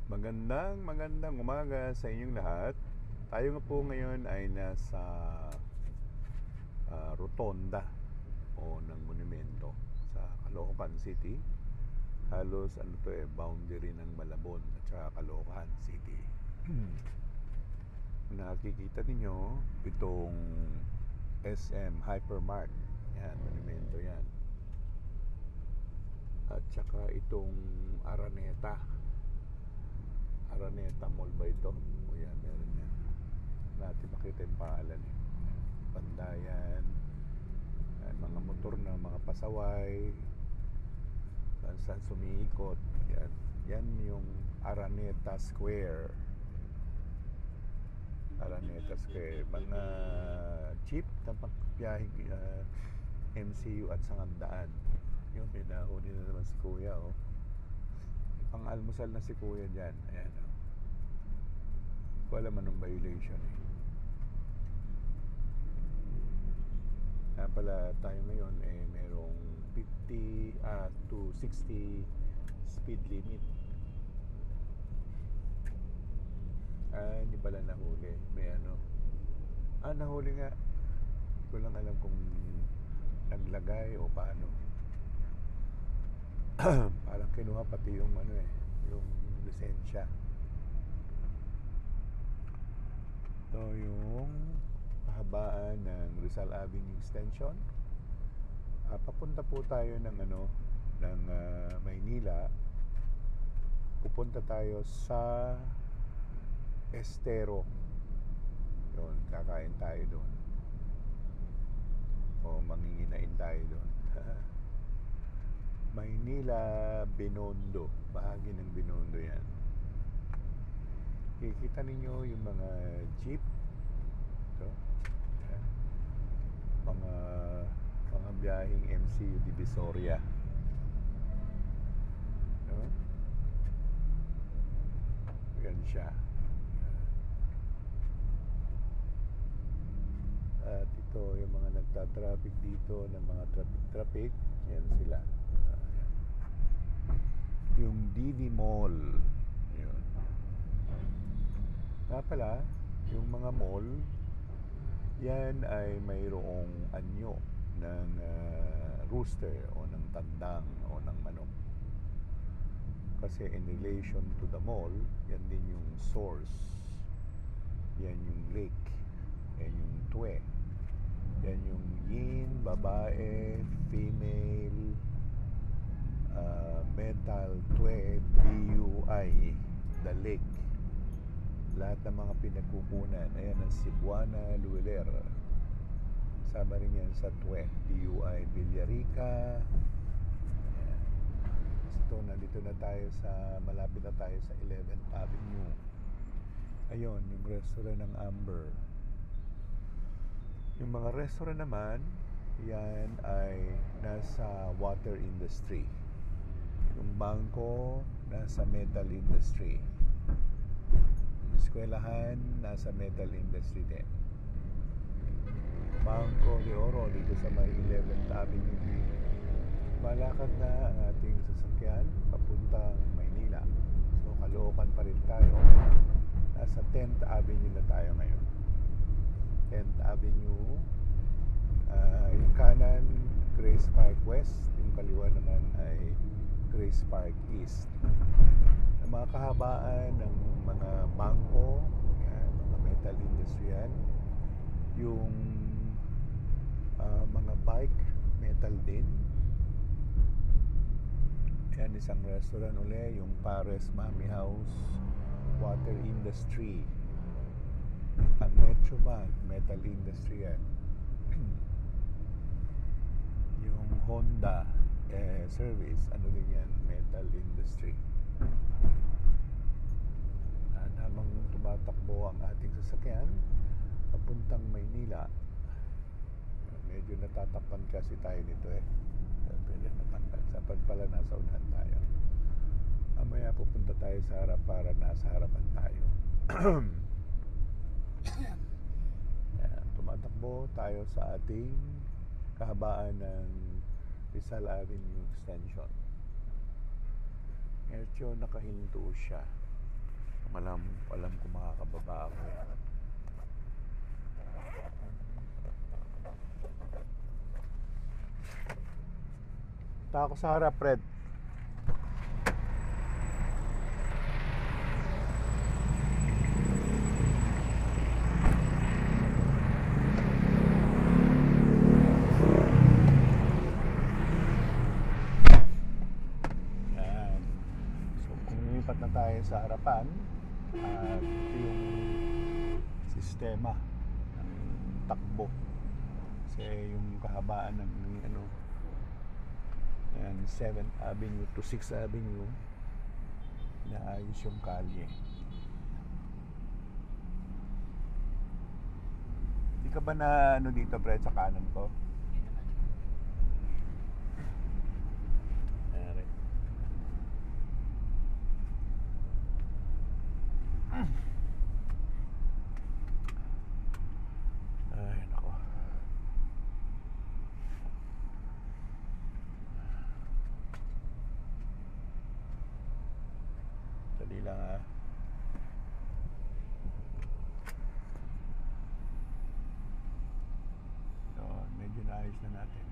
Magandang umaga sa inyong lahat. Tayo nga po ngayon ay nasa rotonda o ng monumento sa Caloocan City. Halos boundary ng Malabon at saka Caloocan City. Nakikita ninyo itong SM Hypermart. Yan, monumento yan. At saka itong Araneta Mall ba ito? O yan, meron yan. Natin makita yung pangalan eh. Pandayan. Yan, mga motor na mga pasaway. Saan sumiikot. Yan. Yan yung Araneta Square. Araneta Square. Mga jeep na pagbiyahe MCU at Sangandaan. Yun, pinahuli na naman si Kuya, oh. Pang almusal na si Kuya dyan. Ayan, oh. Wala man ng violation eh. Kaya pala tayo ngayon merong 50 to 60 speed limit. Hindi pala nahuli. May nahuli nga. Hindi ko lang alam kung naglagay o paano. Parang kinuha pati yung yung lisensya. Ito yung kahabaan ng Rizal Avenue Extension. Papunta po tayo ng Maynila. Pupunta tayo sa Estero. Yun, kakain tayo doon. O manginginain tayo doon. Maynila, Binondo. Bahagi ng Binondo yan. Kikita ninyo yung mga jeep. Ito. Yan. Mga biyaheng MCU Divisoria. Ito. Yan siya. At ito yung mga nagtatraffic dito ng mga traffic. Yan sila. Yung DV Mall. Yun. Nga pala, yung mga mall, yan ay mayroong anyo ng rooster o ng tandang o ng manok. Kasi in relation to the mall, yan din yung source. Yan yung lake. Yan yung twe. Yan yung yin, babae, female, metal, twe, DUI, the lake. Lahat ng mga pinagkukunan. Ayan ang Cebuana, Lueler. Sama rin yan sa twe, DUI, Villarica. Ayan. So, nandito na tayo malapit na tayo sa 11th Avenue. Ayun, yung restaurant ng Amber. Yung mga restaurant naman, yan ay nasa water industry. Yung bangko, nasa metal industry. Yung eskwelahan, nasa metal industry din. Bangko de Oro, dito sa may 11th Avenue. Malakad na ang ating sasakyan papuntang Maynila. So, Caloocan pa rin tayo. Nasa 10th Avenue na tayo ngayon. 10th Avenue. Yung kanan, Grace Park West. Yung kaliwa naman ay Grace Park East. Ang mga kahabaan ng mga bangko, yan, mga metal industry yan. Yung mga bike, metal din. Yan, isang restaurant uli, yung Pares Mami House, water industry. Ang Metro Bank, metal industry yan. Yung Honda service, din yan, metal industry. At habang tumatakbo ang ating sasakyan papuntang Maynila, medyo natatakpan kasi tayo nito pwede matanggal sapag pala nasa unahan tayo. Mamaya pupunta tayo sa harap para nasa harapan tayo. Tumatakbo tayo sa ating kahabaan ng Rizal Avenue Extension. Medyo nakahinto siya. Alam ko makakababa ako eh. Tako sa harap, Fred. Yan. So, kung lumipat na tayo sa harapan, at ito yung sistema ng takbo. Kasi yung kahabaan ng ano, yan, 7th Avenue to 6th Avenue, naayos yung kalye. Hindi ka ba na ano dito, Fred, sa kanan ko? Ayan. Ay, nako. Dali lang ah. So, medyo naayos na natin.